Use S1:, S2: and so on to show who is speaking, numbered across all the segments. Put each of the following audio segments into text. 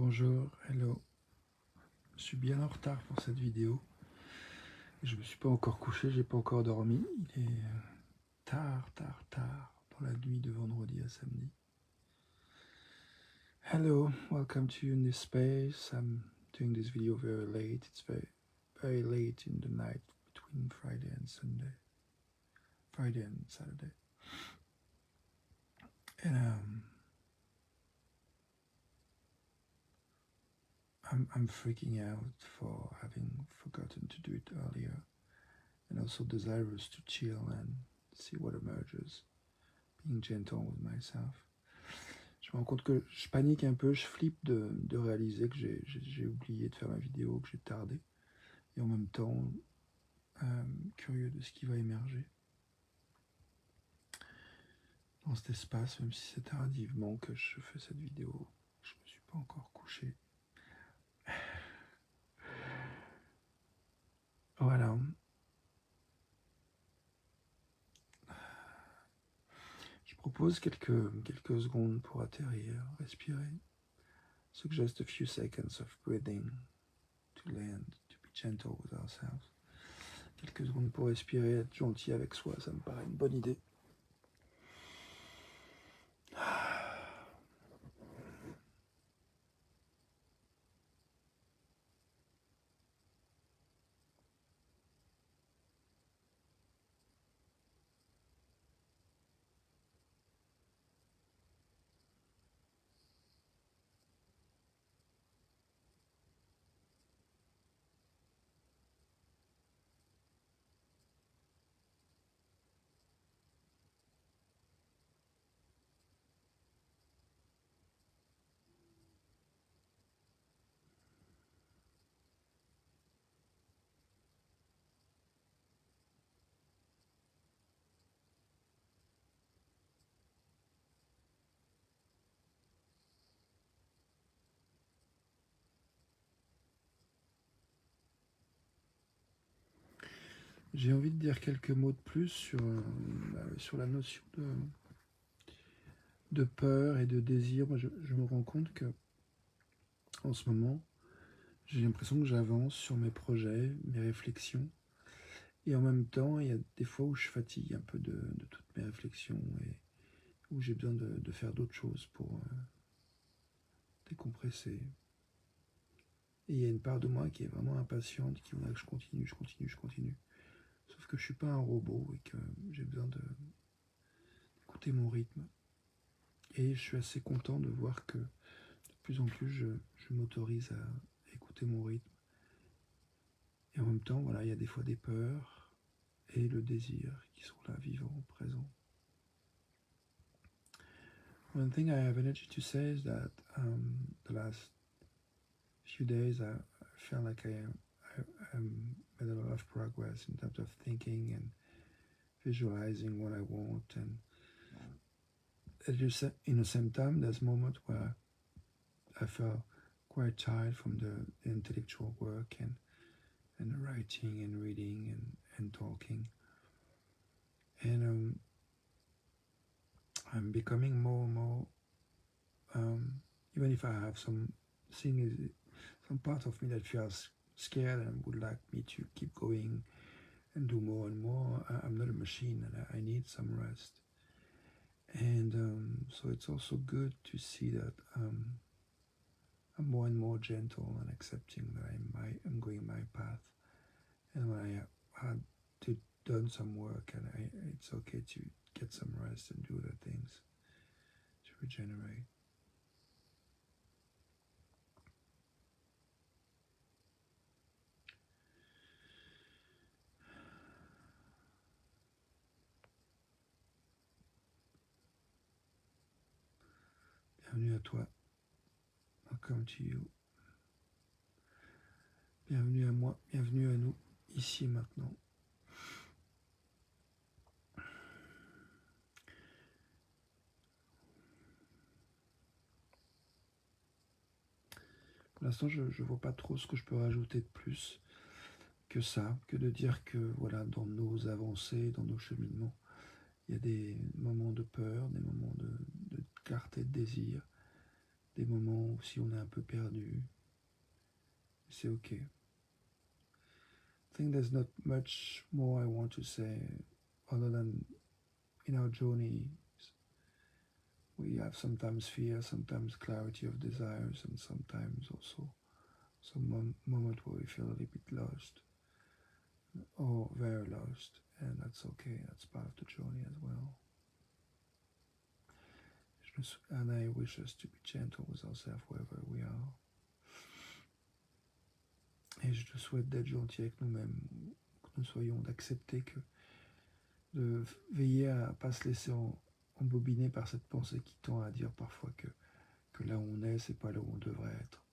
S1: Bonjour, hello. Je suis bien en retard pour cette vidéo. Je me suis pas encore couché, j'ai pas encore dormi. Il est tard dans la nuit de vendredi à samedi. Hello, welcome to In This Space. I'm doing this video very late. It's very late in the night between Friday and Sunday. Friday and Saturday. And I'm freaking out for having forgotten to do it earlier, and also desirous to chill and see what emerges, being gentle with myself. Je me rends compte que je panique un peu, je flippe de réaliser que j'ai oublié de faire ma vidéo, que j'ai tardé, et en même temps curieux de ce qui va émerger dans cet espace, même si c'est tardivement que je fais cette vidéo. Je ne me suis pas encore couché. Voilà. Je propose quelques secondes pour atterrir, respirer. Suggest a few seconds of breathing to land, to be gentle with ourselves. Quelques secondes pour respirer, être gentil avec soi, ça me paraît une bonne idée. J'ai envie de dire quelques mots de plus sur la notion de peur et de désir. Moi, je me rends compte que en ce moment, j'ai l'impression que j'avance sur mes projets, mes réflexions. Et en même temps, il y a des fois où je fatigue un peu de toutes mes réflexions et où j'ai besoin de faire d'autres choses pour décompresser. Et il y a une part de moi qui est vraiment impatiente, qui voudrait que je continue. Sauf que je suis pas un robot et que j'ai besoin d'écouter mon rythme. Et je suis assez content de voir que de plus en plus je m'autorise à écouter mon rythme. Et en même temps, voilà, il y a des fois des peurs et le désir qui sont là, vivants, présents. One thing I have energy to say is that the last few days I felt like I made a lot of progress in terms of thinking and visualizing what I want, and in the same time there's moments where I felt quite tired from the intellectual work and the writing and reading and talking, and I'm becoming more and more, even if I have some part of me that feels scared and would like me to keep going and do more and more. I'm not a machine, and I need some rest. And so it's also good to see that I'm more and more gentle and accepting that I'm going my path, and when I had done some work, and it's okay to get some rest and do other things to regenerate. Bienvenue à toi. Welcome to you. Bienvenue à moi, bienvenue à nous, ici maintenant. Pour l'instant, je ne vois pas trop ce que je peux rajouter de plus que ça, que de dire que voilà, dans nos avancées, dans nos cheminements, il y a des moments de peur, des moments de clarté, de désir, des moments où si on est un peu perdu, c'est ok. I think there's not much more I want to say other than in our journey we have sometimes fear, sometimes clarity of desires, and sometimes also some moment where we feel a little bit lost or very lost, and that's okay, that's part of the journey as well. And I wish us to be gentle with ourselves wherever we are. Et je te souhaite d'être gentil avec nous-mêmes, que nous soyons, d'accepter que, de veiller à ne pas se laisser embobiner par cette pensée qui tend à dire parfois que là où on est, c'est pas là où on devrait être,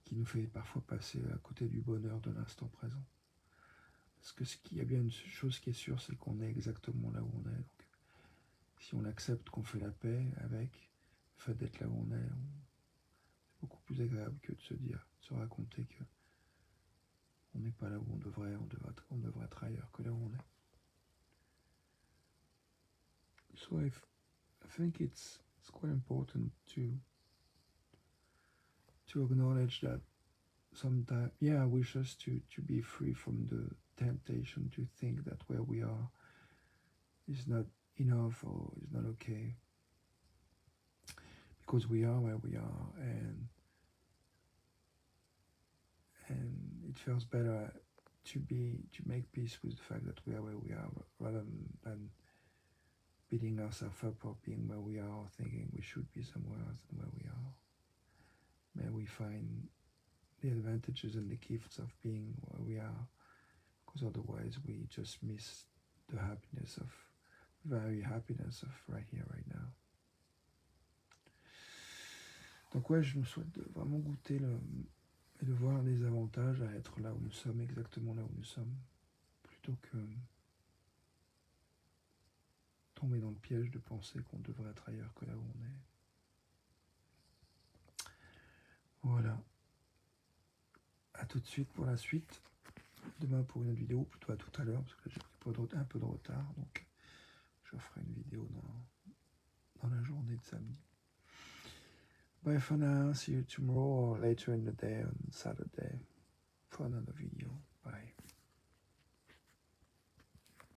S1: qui nous fait parfois passer à côté du bonheur de l'instant présent. Parce que il y a bien une chose qui est sûre, c'est qu'on est exactement là où on est. Donc, si on accepte qu'on fait la paix avec le fait d'être là où on est, c'est beaucoup plus agréable que de se dire, de se raconter que on n'est pas là où on devrait être ailleurs que là où on est. So I think it's quite important to acknowledge that sometimes, I wish us to be free from the temptation to think that where we are is not enough or is not okay, because we are where we are, and it feels better to make peace with the fact that we are where we are, rather than beating ourselves up or being where we are or thinking we should be somewhere else than where we are. May we find the advantages and the gifts of being where we are, because otherwise we just miss the very happiness of right here, right now. Donc ouais, je me souhaite de vraiment goûter et de voir les avantages à être là où nous sommes, exactement là où nous sommes, plutôt que tomber dans le piège de penser qu'on devrait être ailleurs que là où on est. Voilà. À tout de suite pour la suite. Demain pour une autre vidéo, plutôt à tout à l'heure, parce que j'ai pris un peu de retard, donc je ferai une vidéo dans la journée de samedi. Bye for now, see you tomorrow or later in the day on Saturday for another video.